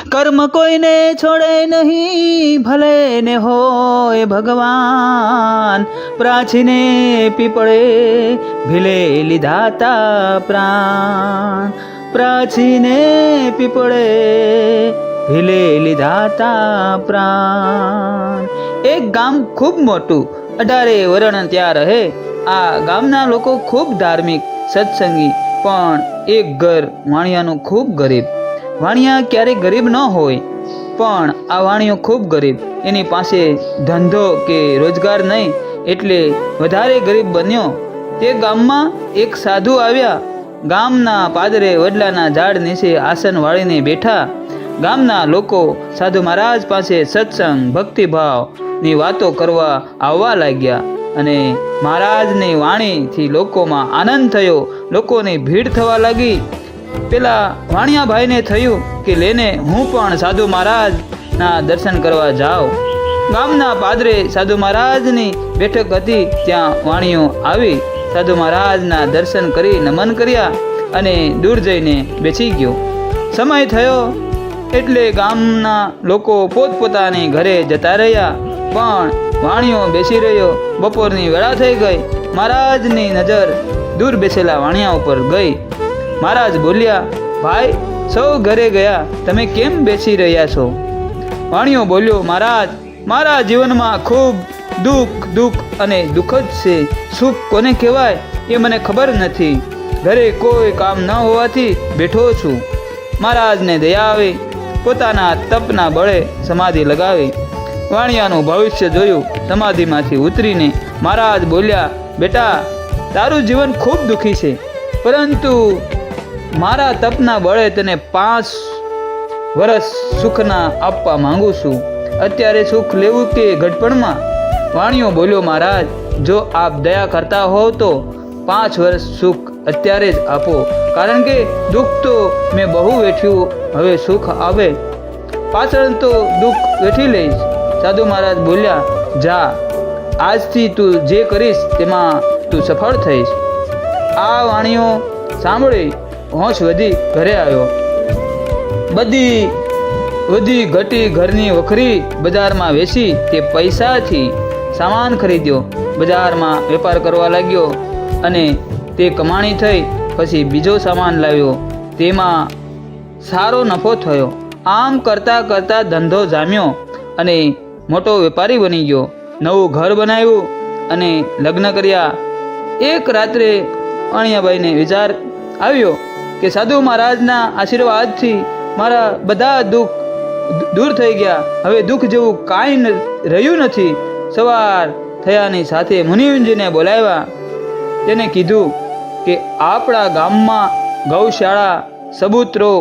કર્મ કોઈને છોડે નહીં, ભલે ને હોય ભગવાન. પ્રાચીને પીપળે ભીલે લીધા તા પ્રાણ. પ્રાચીને પીપળે ભીલે લીધા તા પ્રાણ. એક ગામ ખૂબ મોટું, 18 વરણ ત્યાં રહે. આ ગામના લોકો ખૂબ ધાર્મિક, સત્સંગી, પણ એક ઘર વાણિયાનું ખૂબ ગરીબ. વાણિયા ક્યારેય ગરીબ ન હોય, પણ આ વાણિયો ખૂબ ગરીબ. એની પાસે ધંધો કે રોજગાર નહીં, એટલે વધારે ગરીબ બન્યો. તે ગામમાં એક સાધુ આવ્યા. ગામના પાદરે વડલાના ઝાડ નીચે આસન વાળીને બેઠા. ગામના લોકો સાધુ મહારાજ પાસે સત્સંગ, ભક્તિભાવની વાતો કરવા આવવા લાગ્યા અને મહારાજની વાણીથી લોકોમાં આનંદ થયો. લોકોની ભીડ થવા લાગી. પેલા વાણિયાભાઈને થયું કે લેને હું પણ સાધુ મહારાજના દર્શન કરવા જાઉં. ગામના પાદરે સાધુ મહારાજની બેઠક હતી. ત્યાં વાણિયો આવી સાધુ મહારાજના દર્શન કરી નમન કર્યા અને દૂર જઈને બેસી ગયો. સમય થયો એટલે ગામના લોકો પોતપોતાની ઘરે જતા રહ્યા, પણ વાણિયો બેસી રહ્યો. બપોરની વેળા થઈ ગઈ. મહારાજની નજર દૂર બેસેલા વાણિયા ઉપર ગઈ. મહારાજ બોલ્યા, ભાઈ, સૌ ઘરે ગયા, તમે કેમ બેસી રહ્યા છો? વાણિયો બોલ્યો, મહારાજ, મારા જીવનમાં ખૂબ દુઃખ અને દુઃખ જ છે. સુખ કોને કહેવાય એ મને ખબર નથી. ઘરે કોઈ કામ ન હોવાથી બેઠો છું. મહારાજને દયા આવે, પોતાના તપના બળે સમાધિ લગાવી. વાણિયાનું ભવિષ્ય જોયું. સમાધિમાંથી ઉતરીને મહારાજ બોલ્યા, બેટા, તારું જીવન ખૂબ દુઃખી છે, પરંતુ મારા તપના બળે તને 5 વર્ષ સુખના આપવા માંગુ છું. અત્યારે સુખ લેવું કે ઘડપણમાં? વાણિયો બોલ્યો, મહારાજ, જો આપ દયા કરતા હોવ તો 5 વર્ષ સુખ અત્યારે જ આપો, કારણ કે દુઃખ તો મેં બહુ વેઠ્યું, હવે સુખ આવે પાછળ તો દુઃખ વેઠી લઈશ. સાધુ મહારાજ બોલ્યા, જા, આજથી તું જે કરીશ તેમાં તું સફળ થઈશ. આ વાણીઓ સાંભળી હોશ વધી ઘરે આવ્યો. બધી ઘટી ઘરની વખરી બજારમાં વેચી તે પૈસાથી સામાન ખરીદ્યો. બજારમાં વેપાર કરવા લાગ્યો અને તે કમાણી થઈ. પછી બીજો સામાન લાવ્યો, તેમાં સારો નફો થયો. આમ કરતાં કરતાં ધંધો જામ્યો અને મોટો વેપારી બની ગયો. નવું ઘર બનાવ્યું અને લગ્ન કર્યા. એક રાત્રે વાણિયાભાઈને વિચાર આવ્યો કે સાધુ મહારાજના આશીર્વાદથી મારા બધા દુઃખ દૂર થઈ ગયા. હવે દુઃખ જેવું કાંઈ રહ્યું નથી. સવાર થયાની સાથે મુનિજીને બોલાવ્યા. તેને કીધું કે આપણા ગામમાં ગૌશાળા, સબૂતરો,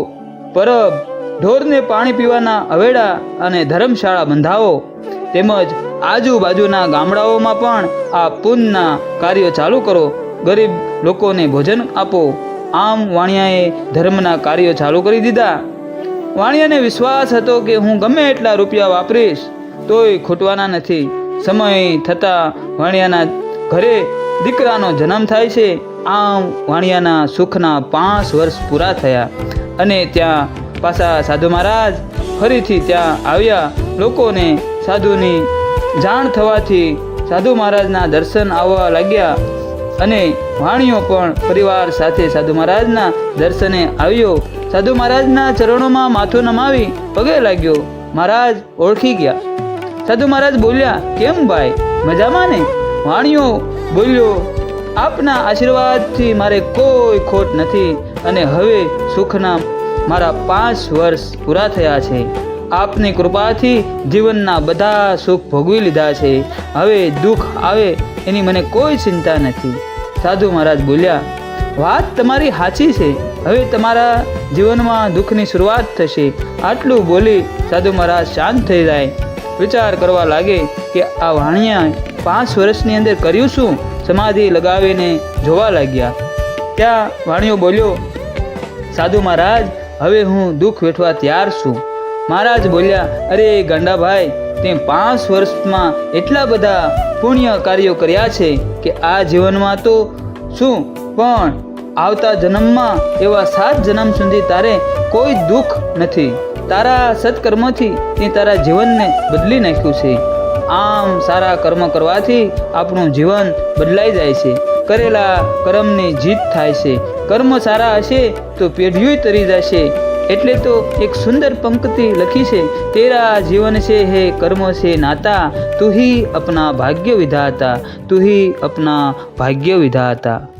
પરબ, ઢોરને પાણી પીવાના હવેડા અને ધર્મશાળા બંધાવો. તેમજ આજુબાજુના ગામડાઓમાં પણ આ પુણ્યના કાર્યો ચાલુ કરો. ગરીબ લોકોને ભોજન આપો. આમ વાણિયાએ ધર્મના કાર્યો ચાલુ કરી દીધા. વાણિયાને વિશ્વાસ હતો કે હું ગમે એટલા રૂપિયા વાપરીશ તોય ખૂટવાના નથી. સમય થતાં વાણિયાના ઘરે દીકરાનો જન્મ થાય છે. આમ વાણિયાના સુખના 5 વર્ષ પૂરા થયા અને ત્યાં પાછા સાધુ મહારાજ ફરીથી ત્યાં આવ્યા. લોકોને સાધુની જાણ થવાથી સાધુ મહારાજના દર્શન આવવા લાગ્યા અને વાણિયો પણ પરિવાર સાથે સાધુ મહારાજના દર્શને આવ્યો. સાધુ મહારાજના ચરણોમાં માથું નમાવી પગે લાગ્યો. મહારાજ ઓળખી ગયા. સાધુ મહારાજ બોલ્યા, કેમ ભાઈ, મજામાં ને? વાણિયો બોલ્યો, આપના આશીર્વાદથી મારે કોઈ ખોટ નથી અને હવે સુખના મારા 5 વર્ષ પૂરા થયા છે. આપની કૃપાથી જીવનના બધા સુખ ભોગવી લીધા છે. હવે દુઃખ આવે એની મને કોઈ ચિંતા નથી. સાધુ મહારાજ બોલ્યા, વાત તમારી સાચી છે. હવે તમારા જીવનમાં દુઃખની શરૂઆત થશે. આટલું બોલી સાધુ મહારાજ શાંત થઈ જાય. વિચાર કરવા લાગે કે આ વાણિયા 5 વર્ષની અંદર કર્યું શું? સમાધિ લગાવીને જોવા લાગ્યા. ત્યાં વાણિયો બોલ્યો, સાધુ મહારાજ, હવે હું દુઃખ વેઠવા તૈયાર છું. મહારાજ બોલ્યા, અરે ગાંડાભાઈ, તે 5 વર્ષમાં એટલા બધા પુણ્ય કાર્યો કર્યા છે કે આ જીવનમાં તો શું, પણ આવતા જન્મમાં એવા 7 જન્મ સુધી તારે કોઈ દુઃખ નથી. તારા સત્કર્મોથી તે તારા જીવનને બદલી નાખ્યું છે. આમ સારા કર્મ કરવાથી આપણું જીવન બદલાઈ જાય છે. કરેલા કર્મની જીત થાય છે. કર્મ સારા હશે તો પેઢીઓ તરી જશે. એટલે તો એક સુંદર પંક્તિ લખી છે, તેરા જીવન से है कर्म से नाता, तू ही अपना भाग्य विधाता, तू ही अपना भाग्य विधाता.